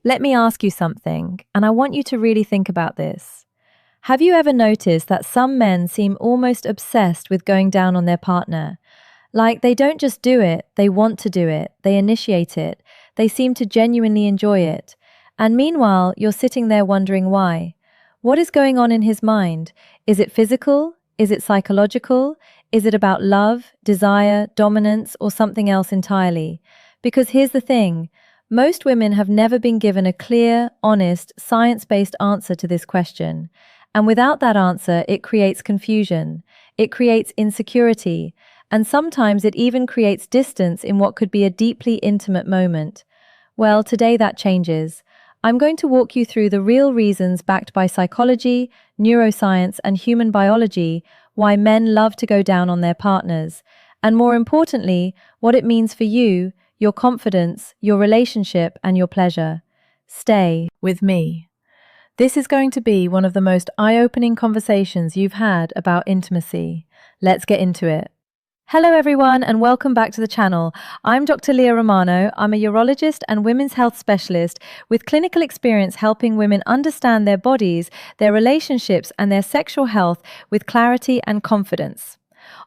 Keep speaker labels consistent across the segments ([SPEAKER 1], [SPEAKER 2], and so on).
[SPEAKER 1] Let me ask you something, and I want you to really think about this. Have you ever noticed that some men seem almost obsessed with going down on their partner? Like they don't just do it, they want to do it, they initiate it, they seem to genuinely enjoy it. And meanwhile, you're sitting there wondering why. What is going on in his mind? Is it physical? Is it psychological? Is it about love, desire, dominance, or something else entirely? Because here's the thing. Most women have never been given a clear, honest, science-based answer to this question. And without that answer, it creates confusion. It creates insecurity. And sometimes it even creates distance in what could be a deeply intimate moment. Well, today that changes. I'm going to walk you through the real reasons backed by psychology, neuroscience, and human biology why men love to go down on their partners. And more importantly, what it means for you, your confidence, your relationship, and your pleasure. Stay with me. This is going to be one of the most eye-opening conversations you've had about intimacy. Let's get into it. Hello everyone and welcome back to the channel. I'm Dr. Leah Romano. I'm a urologist and women's health specialist with clinical experience helping women understand their bodies, their relationships, and their sexual health with clarity and confidence.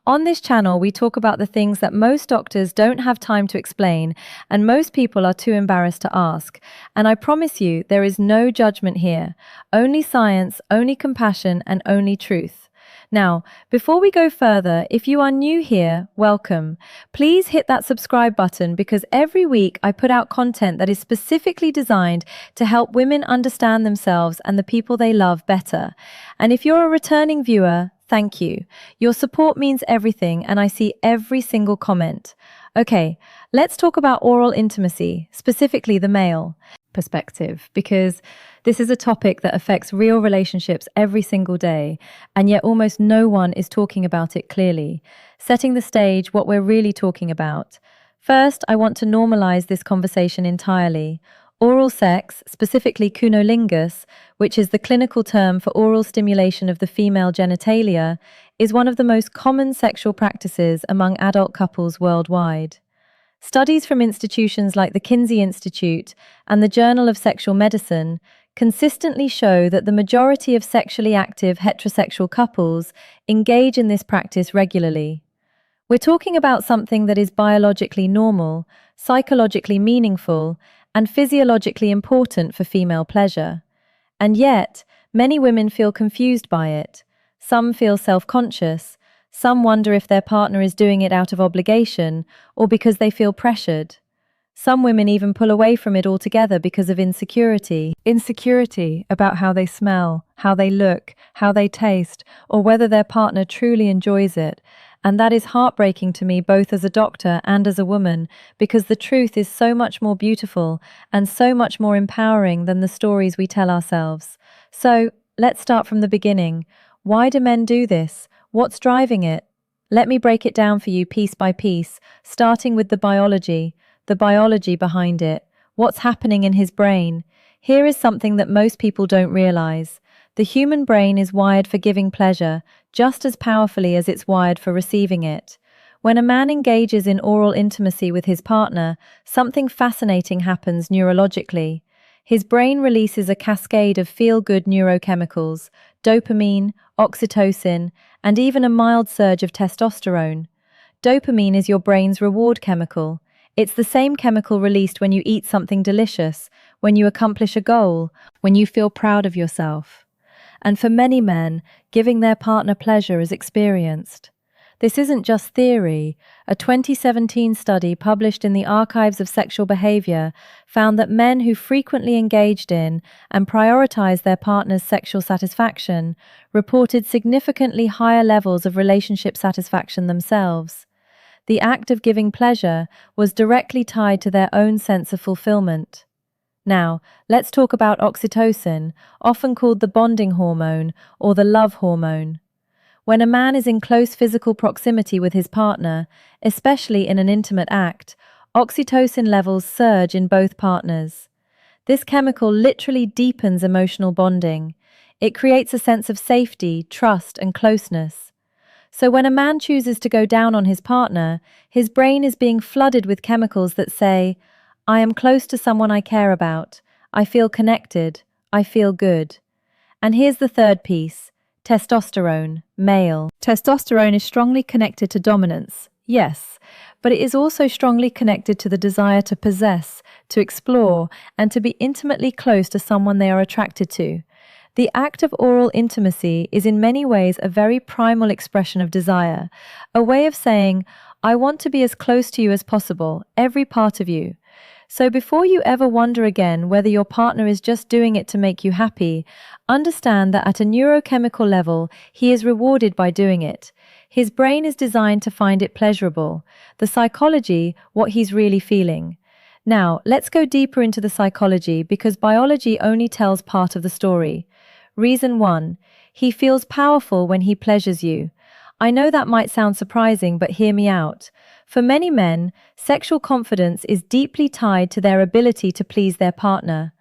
[SPEAKER 1] On this channel, we talk about the things that most doctors don't have time to explain and most people are too embarrassed to ask. And I promise you, there is no judgment here. Only science, only compassion, and only truth. Now, before we go further, if you are new here, welcome. Please hit that subscribe button because every week I put out content that is specifically designed to help women understand themselves and the people they love better. And if you're a returning viewer, thank you. Your support means everything, and I see every single comment. Okay, let's talk about oral intimacy, specifically the male perspective, because this is a topic that affects real relationships every single day, and yet almost no one is talking about it clearly. Setting the stage, what we're really talking about. First, I want to normalize this conversation entirely. Oral sex, specifically cunnilingus, which is the clinical term for oral stimulation of the female genitalia, is one of the most common sexual practices among adult couples worldwide. Studies from institutions like the Kinsey Institute and the Journal of Sexual Medicine consistently show that the majority of sexually active heterosexual couples engage in this practice regularly. We're talking about something that is biologically normal, psychologically meaningful, and physiologically important for female pleasure. And yet, many women feel confused by it. Some feel self-conscious. Some wonder if their partner is doing it out of obligation or because they feel pressured. Some women even pull away from it altogether because of insecurity. Insecurity about how they smell, how they look, how they taste, or whether their partner truly enjoys it. And that is heartbreaking to me both as a doctor and as a woman, because the truth is so much more beautiful and so much more empowering than the stories we tell ourselves. So, let's start from the beginning. Why do men do this? What's driving it? Let me break it down for you piece by piece, starting with the biology behind it. What's happening in his brain? Here is something that most people don't realize. The human brain is wired for giving pleasure, just as powerfully as it's wired for receiving it. When a man engages in oral intimacy with his partner, something fascinating happens neurologically. His brain releases a cascade of feel-good neurochemicals, dopamine, oxytocin, and even a mild surge of testosterone. Dopamine is your brain's reward chemical. It's the same chemical released when you eat something delicious, when you accomplish a goal, when you feel proud of yourself. And for many men, giving their partner pleasure is experienced. This isn't just theory. A 2017 study published in the Archives of Sexual Behavior found that men who frequently engaged in and prioritized their partner's sexual satisfaction reported significantly higher levels of relationship satisfaction themselves. The act of giving pleasure was directly tied to their own sense of fulfillment. Now, let's talk about oxytocin, often called the bonding hormone or the love hormone. When a man is in close physical proximity with his partner, especially in an intimate act, oxytocin levels surge in both partners. This chemical literally deepens emotional bonding. It creates a sense of safety, trust, and closeness. So when a man chooses to go down on his partner, his brain is being flooded with chemicals that say, "I am close to someone I care about. I feel connected. I feel good. And here's the third piece: testosterone, male. Testosterone is strongly connected to dominance, yes, but it is also strongly connected to the desire to possess, to explore, and to be intimately close to someone they are attracted to. The act of oral intimacy is in many ways a very primal expression of desire, a way of saying, I want to be as close to you as possible, every part of you. So before you ever wonder again whether your partner is just doing it to make you happy, understand that at a neurochemical level, he is rewarded by doing it. His brain is designed to find it pleasurable. The psychology, what he's really feeling. Now, let's go deeper into the psychology because biology only tells part of the story. Reason 1. He feels powerful when he pleasures you. I know that might sound surprising, but hear me out. For many men, sexual confidence is deeply tied to their ability to please their partner.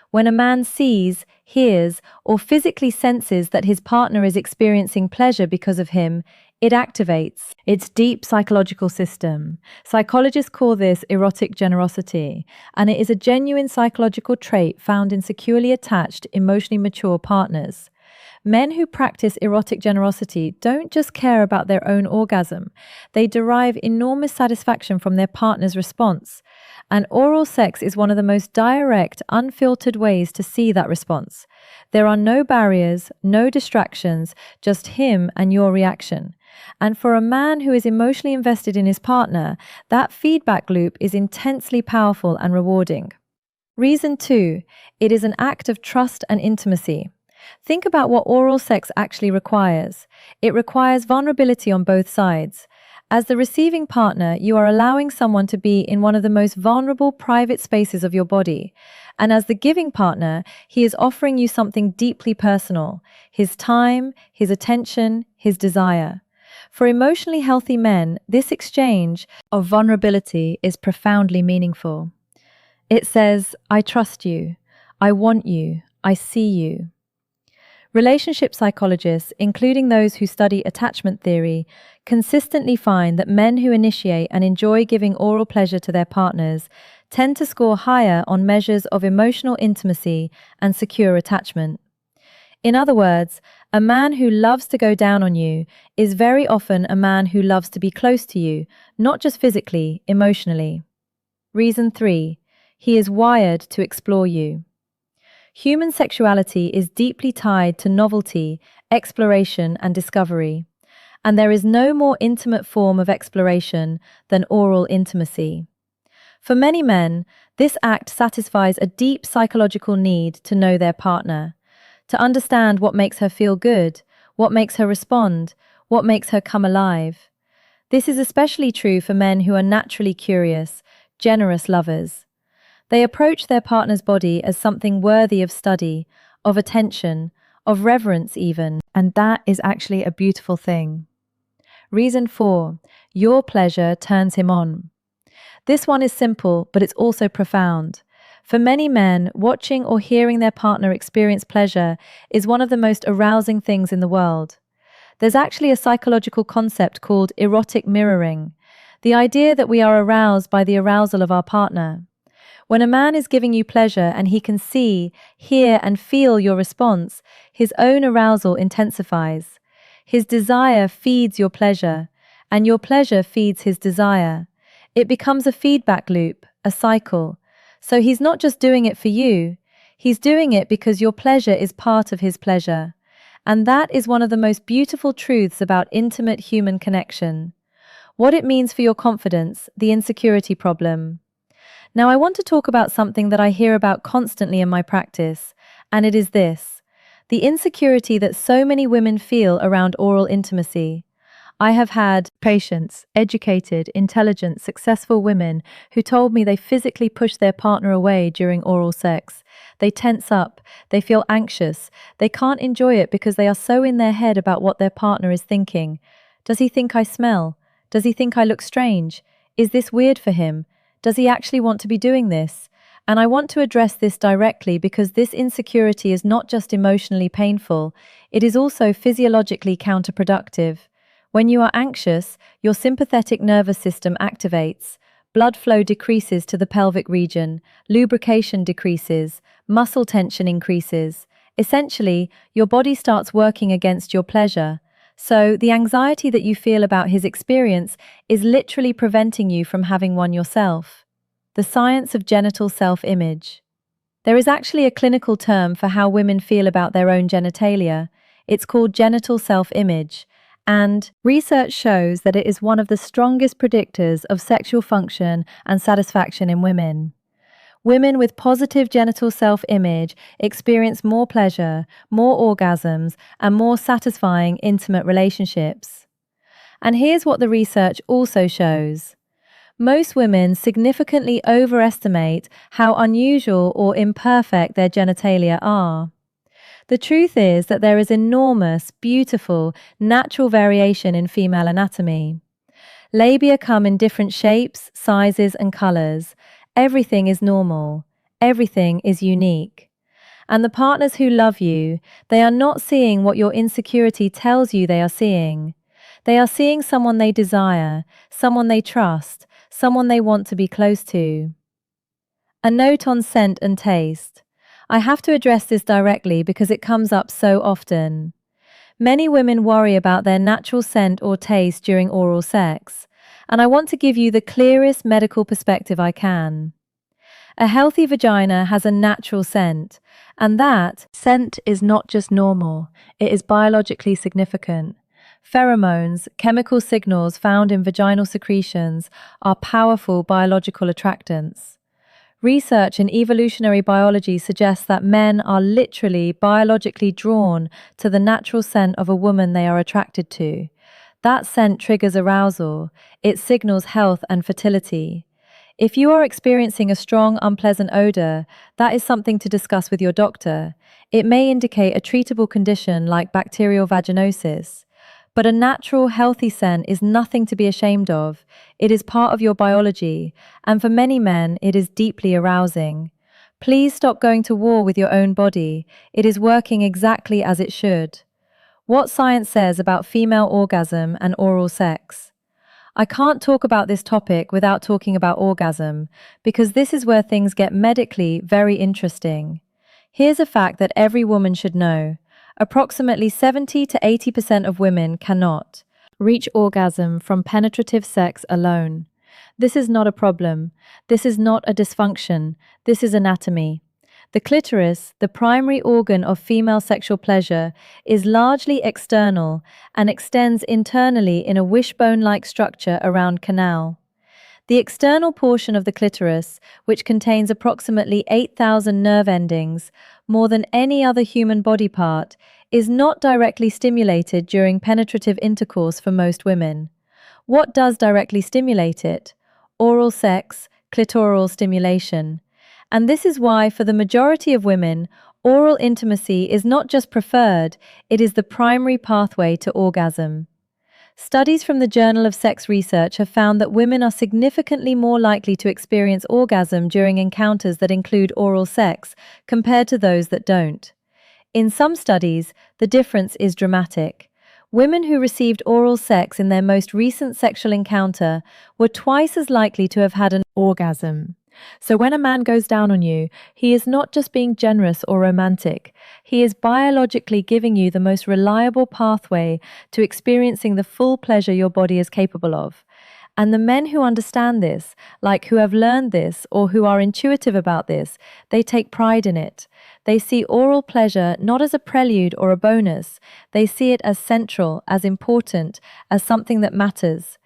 [SPEAKER 1] When a man sees, hears, or physically senses that his partner is experiencing pleasure because of him, it activates its deep psychological system. Psychologists call this erotic generosity, and it is a genuine psychological trait found in securely attached, emotionally mature partners. Men who practice erotic generosity don't just care about their own orgasm, they derive enormous satisfaction from their partner's response. And oral sex is one of the most direct, unfiltered ways to see that response. There are no barriers, no distractions, just him and your reaction. And for a man who is emotionally invested in his partner, that feedback loop is intensely powerful and rewarding. Reason 2, it is an act of trust and intimacy. Think about what oral sex actually requires. It requires vulnerability on both sides. As the receiving partner, you are allowing someone to be in one of the most vulnerable private spaces of your body. And as the giving partner, he is offering you something deeply personal: his time, his attention, his desire. For emotionally healthy men, this exchange of vulnerability is profoundly meaningful. It says, I trust you, I want you, I see you. Relationship psychologists, including those who study attachment theory, consistently find that men who initiate and enjoy giving oral pleasure to their partners tend to score higher on measures of emotional intimacy and secure attachment. In other words, a man who loves to go down on you is very often a man who loves to be close to you, not just physically, emotionally. Reason 3, he is wired to explore you. Human sexuality is deeply tied to novelty, exploration, and discovery. And there is no more intimate form of exploration than oral intimacy. For many men, this act satisfies a deep psychological need to know their partner, to understand what makes her feel good, what makes her respond, what makes her come alive. This is especially true for men who are naturally curious, generous lovers. They approach their partner's body as something worthy of study, of attention, of reverence even, and that is actually a beautiful thing. Reason 4, your pleasure turns him on. This one is simple, but it's also profound. For many men, watching or hearing their partner experience pleasure is one of the most arousing things in the world. There's actually a psychological concept called erotic mirroring, the idea that we are aroused by the arousal of our partner. When a man is giving you pleasure and he can see, hear, and feel your response, his own arousal intensifies. His desire feeds your pleasure, and your pleasure feeds his desire. It becomes a feedback loop, a cycle. So he's not just doing it for you, he's doing it because your pleasure is part of his pleasure. And that is one of the most beautiful truths about intimate human connection. What it means for your confidence, the insecurity problem. Now, I want to talk about something that I hear about constantly in my practice, and it is this: the insecurity that so many women feel around oral intimacy. I have had patients, educated, intelligent, successful women who told me they physically push their partner away during oral sex. They tense up, they feel anxious, they can't enjoy it because they are so in their head about what their partner is thinking. Does he think I smell? Does he think I look strange? Is this weird for him? Does he actually want to be doing this? And I want to address this directly because this insecurity is not just emotionally painful, it is also physiologically counterproductive. When you are anxious, your sympathetic nervous system activates, blood flow decreases to the pelvic region, lubrication decreases, muscle tension increases. Essentially, your body starts working against your pleasure. So, the anxiety that you feel about his experience is literally preventing you from having one yourself. The science of genital self-image. There is actually a clinical term for how women feel about their own genitalia. It's called genital self-image, and research shows that it is one of the strongest predictors of sexual function and satisfaction in women. Women with positive genital self-image experience more pleasure, more orgasms, and more satisfying intimate relationships. And here's what the research also shows. Most women significantly overestimate how unusual or imperfect their genitalia are. The truth is that there is enormous, beautiful, natural variation in female anatomy. Labia come in different shapes, sizes, and colors. Everything is normal. Everything is unique. And the partners who love you, they are not seeing what your insecurity tells you they are seeing. They are seeing someone they desire, someone they trust, someone they want to be close to. A note on scent and taste. I have to address this directly because it comes up so often. Many women worry about their natural scent or taste during oral sex, and I want to give you the clearest medical perspective I can. A healthy vagina has a natural scent, and that scent is not just normal, it is biologically significant. Pheromones, chemical signals found in vaginal secretions, are powerful biological attractants. Research in evolutionary biology suggests that men are literally biologically drawn to the natural scent of a woman they are attracted to. That scent triggers arousal. It signals health and fertility. If you are experiencing a strong, unpleasant odor, that is something to discuss with your doctor. It may indicate a treatable condition like bacterial vaginosis. But a natural, healthy scent is nothing to be ashamed of. It is part of your biology, and for many men, it is deeply arousing. Please stop going to war with your own body. It is working exactly as it should. What science says about female orgasm and oral sex. I can't talk about this topic without talking about orgasm, because this is where things get medically very interesting. Here's a fact that every woman should know. Approximately 70 to 80% of women cannot reach orgasm from penetrative sex alone. This is not a problem. This is not a dysfunction. This is anatomy. The clitoris, the primary organ of female sexual pleasure, is largely external and extends internally in a wishbone-like structure around canal. The external portion of the clitoris, which contains approximately 8,000 nerve endings, more than any other human body part, is not directly stimulated during penetrative intercourse for most women. What does directly stimulate it? Oral sex, clitoral stimulation. And this is why, for the majority of women, oral intimacy is not just preferred, it is the primary pathway to orgasm. Studies from the Journal of Sex Research have found that women are significantly more likely to experience orgasm during encounters that include oral sex compared to those that don't. In some studies, the difference is dramatic. Women who received oral sex in their most recent sexual encounter were twice as likely to have had an orgasm. So when a man goes down on you, he is not just being generous or romantic. He is biologically giving you the most reliable pathway to experiencing the full pleasure your body is capable of. And the men who understand this, like who have learned this or who are intuitive about this, they take pride in it. They see oral pleasure not as a prelude or a bonus. They see it as central, as important, as something that matters.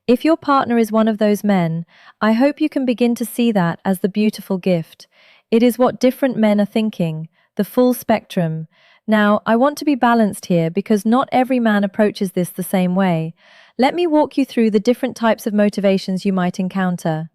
[SPEAKER 1] If your partner is one of those men, I hope you can begin to see that as the beautiful gift. It is what different men are thinking, the full spectrum. Now, I want to be balanced here because not every man approaches this the same way. Let me walk you through the different types of motivations you might encounter.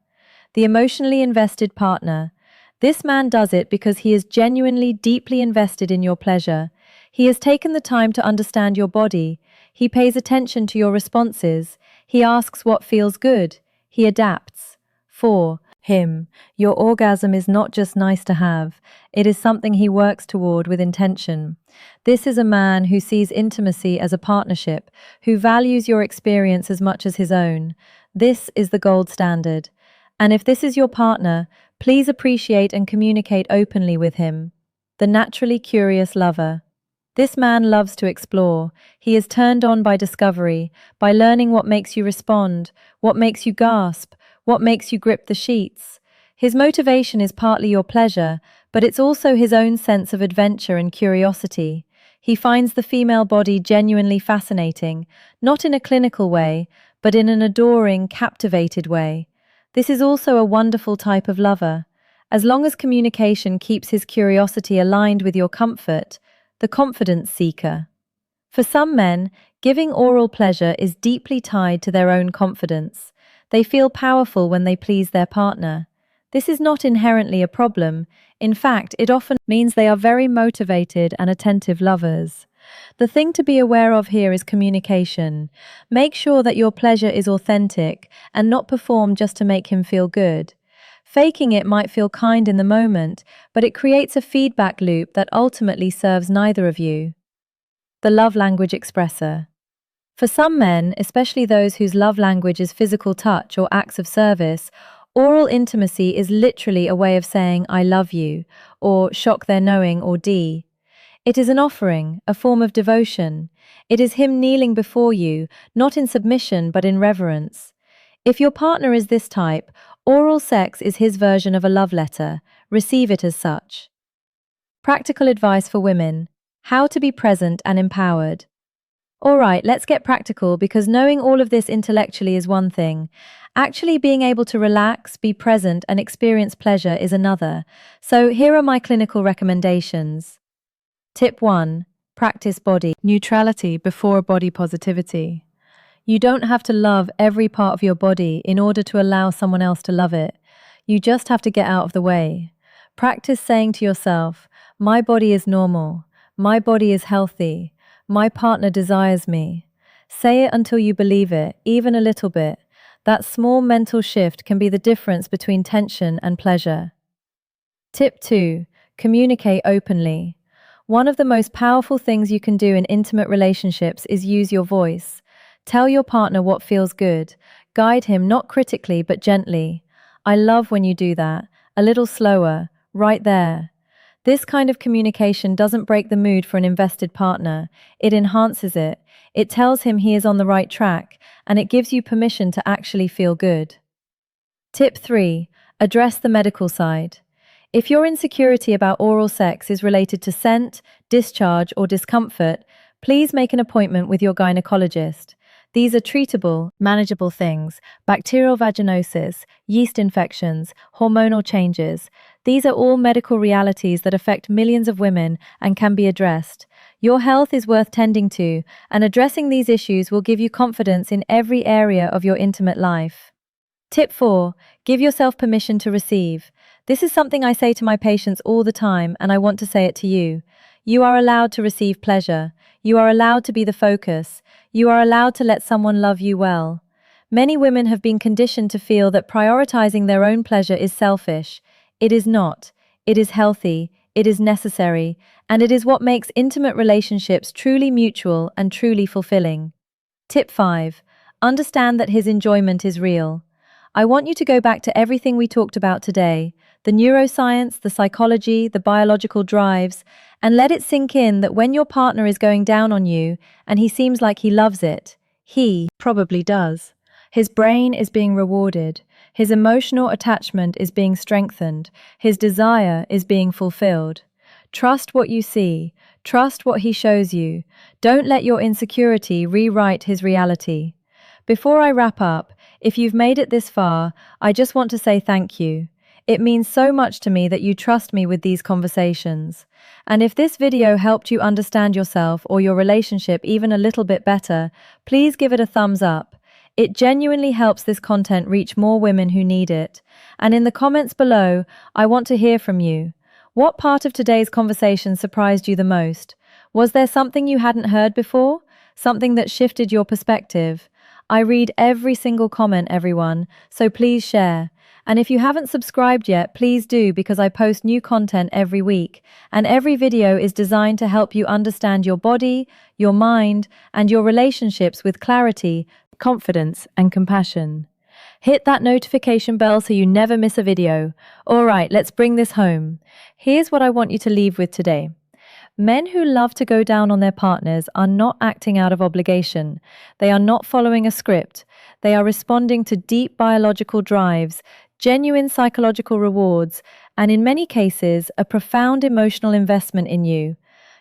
[SPEAKER 1] The emotionally invested partner. This man does it because he is genuinely deeply invested in your pleasure. He has taken the time to understand your body. He pays attention to your responses. He asks what feels good. He adapts. For him, your orgasm is not just nice to have. It is something he works toward with intention. This is a man who sees intimacy as a partnership, who values your experience as much as his own. This is the gold standard. And if this is your partner, Please appreciate and communicate openly with him. The naturally curious lover. This man loves to explore. He is turned on by discovery, by learning what makes you respond, what makes you gasp, what makes you grip the sheets. His motivation is partly your pleasure, but it's also his own sense of adventure and curiosity. He finds the female body genuinely fascinating, not in a clinical way, but in an adoring, captivated way. This is also a wonderful type of lover. As long as communication keeps his curiosity aligned with your comfort, the confidence seeker. For some men, giving oral pleasure is deeply tied to their own confidence. They feel powerful when they please their partner. This is not inherently a problem. In fact, it often means they are very motivated and attentive lovers. The thing to be aware of here is communication. Make sure that your pleasure is authentic and not performed just to make him feel good. Faking it might feel kind in the moment, but it creates a feedback loop that ultimately serves neither of you. The love language expresser. For some men, especially those whose love language is physical touch or acts of service, oral intimacy is literally a way of saying "I love you" or "shock their knowing" or "D." It is an offering, a form of devotion. It is him kneeling before you, not in submission but in reverence. If your partner is this type, oral sex is his version of a love letter. Receive it as such. Practical advice for women: how to be present and empowered. Alright, let's get practical, because knowing all of this intellectually is one thing. Actually being able to relax, be present, and experience pleasure is another. So here are my clinical recommendations. Tip 1. Practice body neutrality before body positivity. You don't have to love every part of your body in order to allow someone else to love it. You just have to get out of the way. Practice saying to yourself, "My body is normal. My body is healthy. My partner desires me." Say it until you believe it, even a little bit. That small mental shift can be the difference between tension and pleasure. Tip 2. Communicate openly. One of the most powerful things you can do in intimate relationships is use your voice. Tell your partner what feels good. Guide him not critically but gently. "I love when you do that. A little slower. Right there." This kind of communication doesn't break the mood for an invested partner. It enhances it. It tells him he is on the right track, and it gives you permission to actually feel good. Tip 3. Address the medical side. If your insecurity about oral sex is related to scent, discharge, or discomfort, please make an appointment with your gynecologist. These are treatable, manageable things: bacterial vaginosis, yeast infections, hormonal changes. These are all medical realities that affect millions of women and can be addressed. Your health is worth tending to, and addressing these issues will give you confidence in every area of your intimate life. Tip 4. Give yourself permission to receive. This is something I say to my patients all the time, and I want to say it to you. You are allowed to receive pleasure. You are allowed to be the focus. You are allowed to let someone love you well. Many women have been conditioned to feel that prioritizing their own pleasure is selfish. It is not. It is healthy. It is necessary. And it is what makes intimate relationships truly mutual and truly fulfilling. Tip 5. Understand that his enjoyment is real. I want you to go back to everything we talked about today, the neuroscience, the psychology, the biological drives, and let it sink in that when your partner is going down on you and he seems like he loves it, he probably does. His brain is being rewarded, his emotional attachment is being strengthened, his desire is being fulfilled. Trust what you see, trust what he shows you. Don't let your insecurity rewrite his reality. Before I wrap up, if you've made it this far, I just want to say thank you. It means so much to me that you trust me with these conversations. And if this video helped you understand yourself or your relationship even a little bit better, please give it a thumbs up. It genuinely helps this content reach more women who need it. And in the comments below, I want to hear from you. What part of today's conversation surprised you the most? Was there something you hadn't heard before? Something that shifted your perspective? I read every single comment, everyone, so please share. And if you haven't subscribed yet, please do, because I post new content every week, and every video is designed to help you understand your body, your mind, and your relationships with clarity, confidence, and compassion. Hit that notification bell so you never miss a video. All right, let's bring this home. Here's what I want you to leave with today. Men who love to go down on their partners are not acting out of obligation. They are not following a script. They are responding to deep biological drives, genuine psychological rewards, and in many cases, a profound emotional investment in you.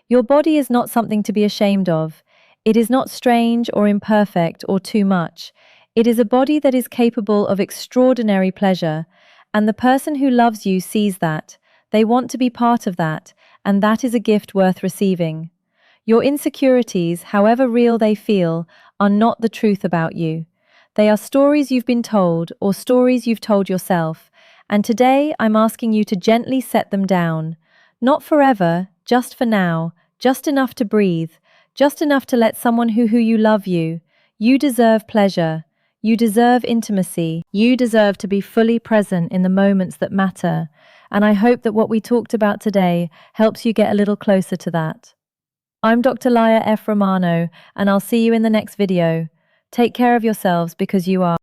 [SPEAKER 1] Your body is not something to be ashamed of. It is not strange or imperfect or too much. It is a body that is capable of extraordinary pleasure, and the person who loves you sees that. They want to be part of that, and that is a gift worth receiving. Your insecurities, however real they feel, are not the truth about you. They are stories you've been told or stories you've told yourself, and today I'm asking you to gently set them down. Not forever, just for now, just enough to breathe, just enough to let someone who you love you. You deserve pleasure. You deserve intimacy. You deserve to be fully present in the moments that matter. And I hope that what we talked about today helps you get a little closer to that. I'm Dr. Laya F. Romano, and I'll see you in the next video. Take care of yourselves because you are